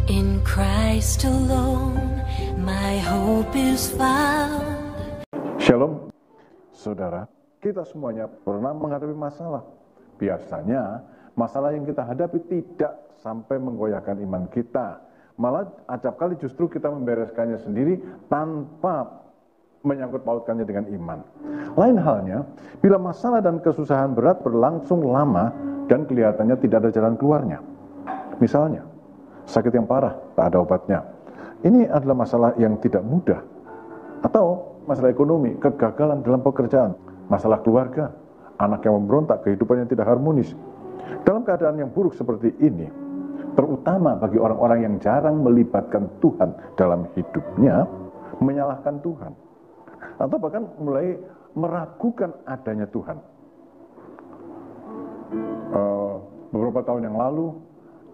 In Christ alone, my hope is found. Shalom, saudara. Kita semuanya pernah menghadapi masalah. Biasanya, masalah yang kita hadapi tidak sampai menggoyahkan iman kita. Malah acap kali justru kita membereskannya sendiri tanpa menyangkut pautkannya dengan iman. Lain halnya, bila masalah dan kesusahan berat berlangsung lama dan kelihatannya tidak ada jalan keluarnya. Misalnya, sakit yang parah, tak ada obatnya. Ini adalah masalah yang tidak mudah. Atau masalah ekonomi, kegagalan dalam pekerjaan, masalah keluarga, anak yang memberontak, kehidupan yang tidak harmonis. Dalam keadaan yang buruk seperti ini, terutama bagi orang-orang yang jarang melibatkan Tuhan dalam hidupnya, menyalahkan Tuhan. Atau bahkan mulai meragukan adanya Tuhan. Beberapa tahun yang lalu,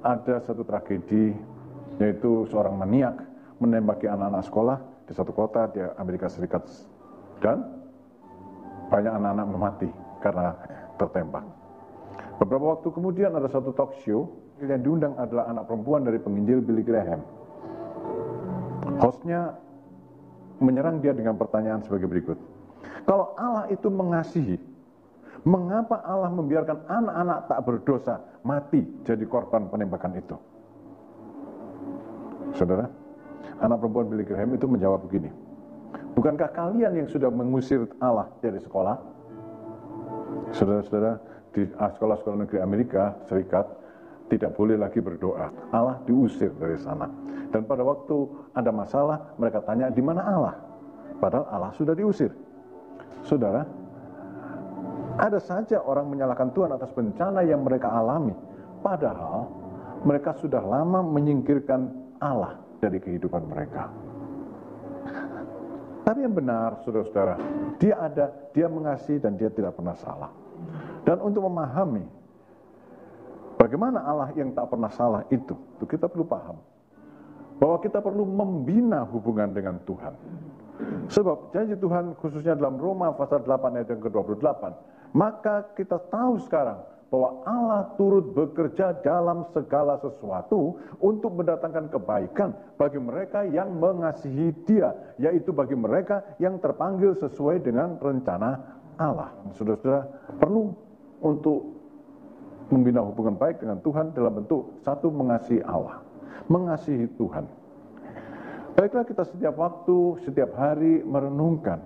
ada satu tragedi, yaitu seorang maniak menembaki anak-anak sekolah di satu kota di Amerika Serikat, dan banyak anak-anak mati karena tertembak. Beberapa waktu kemudian ada satu talk show yang diundang adalah anak perempuan dari penginjil Billy Graham. Hostnya menyerang dia dengan pertanyaan sebagai berikut. Kalau Allah itu mengasihi, mengapa Allah membiarkan anak-anak tak berdosa mati jadi korban penembakan itu? Saudara, anak perempuan Billy Graham itu menjawab begini. Bukankah kalian yang sudah mengusir Allah dari sekolah? Saudara-saudara, di sekolah-sekolah negeri Amerika Serikat tidak boleh lagi berdoa. Allah diusir dari sana. Dan pada waktu ada masalah, mereka tanya, di mana Allah? Padahal Allah sudah diusir. Saudara, ada saja orang menyalahkan Tuhan atas bencana yang mereka alami. Padahal mereka sudah lama menyingkirkan Allah dari kehidupan mereka. Tapi yang benar, saudara-saudara, dia ada, dia mengasihi dan dia tidak pernah salah. Dan untuk memahami bagaimana Allah yang tak pernah salah itu kita perlu paham bahwa kita perlu membina hubungan dengan Tuhan. Sebab janji Tuhan khususnya dalam Roma pasal 8 ayat yang ke-28, maka kita tahu sekarang bahwa Allah turut bekerja dalam segala sesuatu untuk mendatangkan kebaikan bagi mereka yang mengasihi Dia, yaitu bagi mereka yang terpanggil sesuai dengan rencana Allah. Saudara-saudara, perlu untuk membina hubungan baik dengan Tuhan dalam bentuk satu, mengasihi Allah, mengasihi Tuhan. Baiklah, kita setiap waktu, setiap hari merenungkan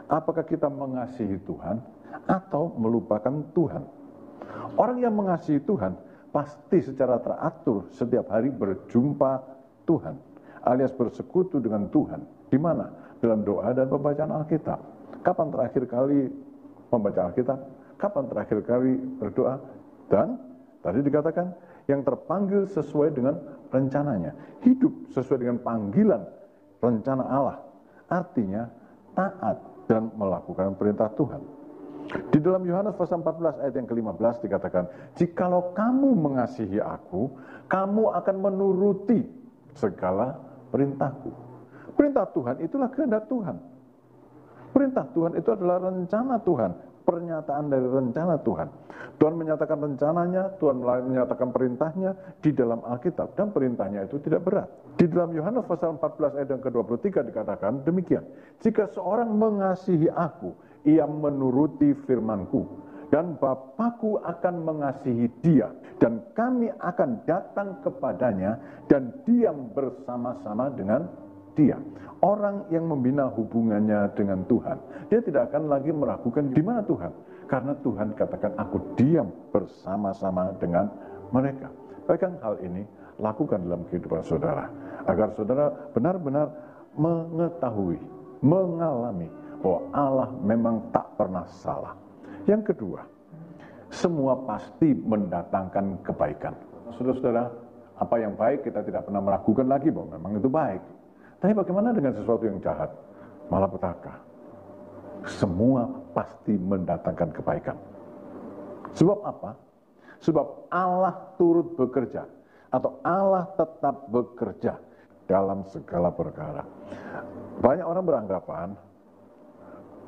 apakah kita mengasihi Tuhan atau melupakan Tuhan. Orang yang mengasihi Tuhan pasti secara teratur setiap hari berjumpa Tuhan, alias bersekutu dengan Tuhan. Di mana? Dalam doa dan pembacaan Alkitab. Kapan terakhir kali membaca Alkitab? Kapan terakhir kali berdoa? Dan tadi dikatakan yang terpanggil sesuai dengan rencananya, hidup sesuai dengan panggilan rencana Allah, artinya taat dan melakukan perintah Tuhan. Di dalam Yohanes pasal 14 ayat yang ke-15 dikatakan, jikalau kamu mengasihi aku, kamu akan menuruti segala perintahku. Perintah Tuhan itulah kehendak Tuhan. Perintah Tuhan itu adalah rencana Tuhan, pernyataan dari rencana Tuhan. Tuhan menyatakan rencananya, Tuhan menyatakan perintahnya di dalam Alkitab, dan perintahnya itu tidak berat. Di dalam Yohanes pasal 14 ayat yang ke-23 dikatakan demikian, jika seorang mengasihi aku, ia menuruti firmanku, dan Bapakku akan mengasihi dia, dan kami akan datang kepadanya dan diam bersama-sama dengan dia. Orang yang membina hubungannya dengan Tuhan, dia tidak akan lagi meragukan di mana Tuhan, karena Tuhan katakan aku diam bersama-sama dengan mereka. Baikkan hal ini, lakukan dalam kehidupan saudara, agar saudara benar-benar mengetahui, mengalami bahwa Allah memang tak pernah salah. Yang kedua, semua pasti mendatangkan kebaikan. Saudara-saudara, apa yang baik kita tidak pernah meragukan lagi bahwa memang itu baik. Tapi bagaimana dengan sesuatu yang jahat, malapetaka? Semua pasti mendatangkan kebaikan. Sebab apa? Sebab Allah turut bekerja, atau Allah tetap bekerja dalam segala perkara. Banyak orang beranggapan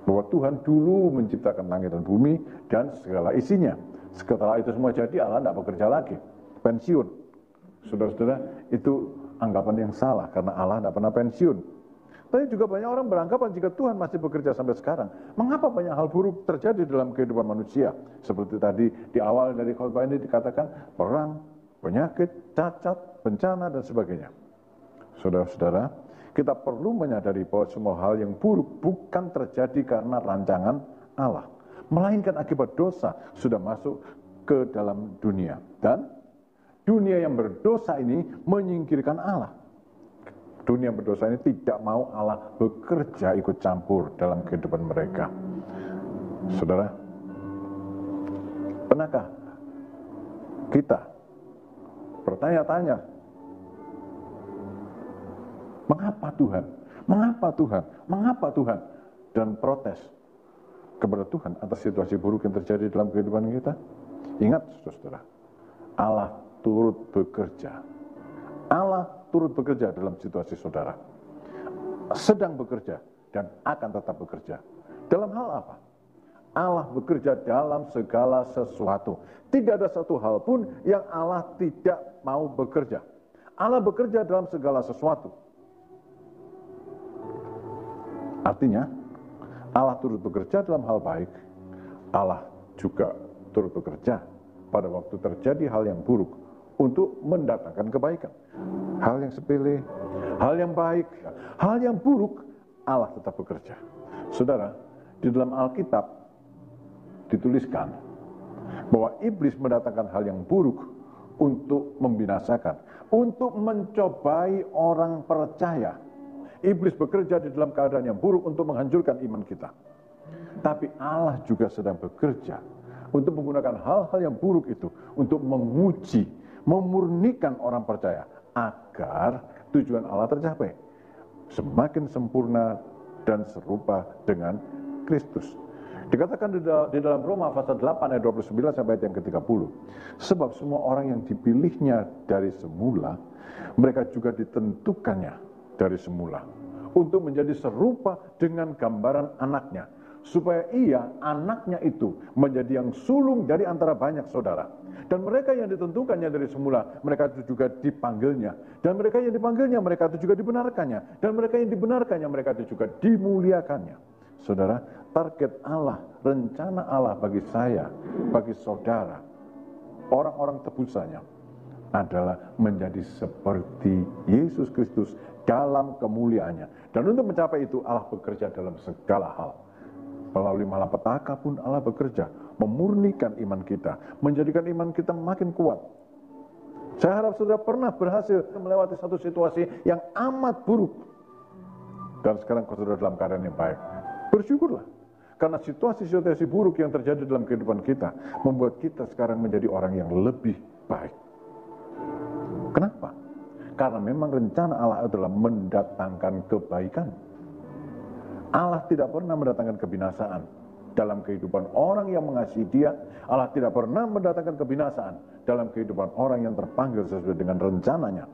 bahwa Tuhan dulu menciptakan langit dan bumi dan segala isinya. Setelah itu semua jadi, Allah tidak bekerja lagi, pensiun. Saudara-saudara, itu anggapan yang salah karena Allah tidak pernah pensiun. Tapi juga banyak orang beranggapan jika Tuhan masih bekerja sampai sekarang, mengapa banyak hal buruk terjadi dalam kehidupan manusia? Seperti tadi di awal dari khotbah ini dikatakan perang, penyakit, cacat, bencana, dan sebagainya. Saudara-saudara, kita perlu menyadari bahwa semua hal yang buruk bukan terjadi karena rancangan Allah, melainkan akibat dosa sudah masuk ke dalam dunia. Dan dunia yang berdosa ini menyingkirkan Allah. Dunia berdosa ini tidak mau Allah bekerja ikut campur dalam kehidupan mereka. Saudara, pernahkah kita bertanya-tanya, mengapa Tuhan? Mengapa Tuhan? Mengapa Tuhan? Dan protes kepada Tuhan atas situasi buruk yang terjadi dalam kehidupan kita? Ingat, saudara, Allah turut bekerja. Allah turut bekerja dalam situasi saudara. Sedang bekerja dan akan tetap bekerja. Dalam hal apa? Allah bekerja dalam segala sesuatu. Tidak ada satu hal pun yang Allah tidak mau bekerja. Allah bekerja dalam segala sesuatu. Artinya, Allah turut bekerja dalam hal baik. Allah juga turut bekerja pada waktu terjadi hal yang buruk untuk mendatangkan kebaikan. Hal yang sepele, hal yang baik, hal yang buruk, Allah tetap bekerja. Saudara, di dalam Alkitab dituliskan bahwa iblis mendatangkan hal yang buruk untuk membinasakan, untuk mencobai orang percaya. Iblis bekerja di dalam keadaan yang buruk untuk menghancurkan iman kita. Tapi Allah juga sedang bekerja untuk menggunakan hal-hal yang buruk itu untuk menguji, memurnikan orang percaya agar tujuan Allah tercapai, semakin sempurna dan serupa dengan Kristus. Dikatakan di dalam Roma pasal 8 ayat 29 sampai ayat yang ke-30, sebab semua orang yang dipilihnya dari semula, mereka juga ditentukannya dari semula untuk menjadi serupa dengan gambaran anaknya, supaya ia, anaknya itu, menjadi yang sulung dari antara banyak saudara. Dan mereka yang ditentukannya dari semula, mereka itu juga dipanggilnya. Dan mereka yang dipanggilnya, mereka itu juga dibenarkannya. Dan mereka yang dibenarkannya, mereka itu juga dimuliakannya. Saudara, target Allah, rencana Allah bagi saya, bagi saudara, orang-orang tebusannya, adalah menjadi seperti Yesus Kristus dalam kemuliaannya. Dan untuk mencapai itu, Allah bekerja dalam segala hal. Melalui malapetaka pun Allah bekerja, memurnikan iman kita, menjadikan iman kita makin kuat. Saya harap saudara pernah berhasil melewati satu situasi yang amat buruk, dan sekarang saudara dalam keadaan yang baik. Bersyukurlah, karena situasi-situasi buruk yang terjadi dalam kehidupan kita membuat kita sekarang menjadi orang yang lebih baik. Kenapa? Karena memang rencana Allah adalah mendatangkan kebaikan. Allah tidak pernah mendatangkan kebinasaan dalam kehidupan orang yang mengasihi Dia. Allah tidak pernah mendatangkan kebinasaan dalam kehidupan orang yang terpanggil sesuai dengan rencananya.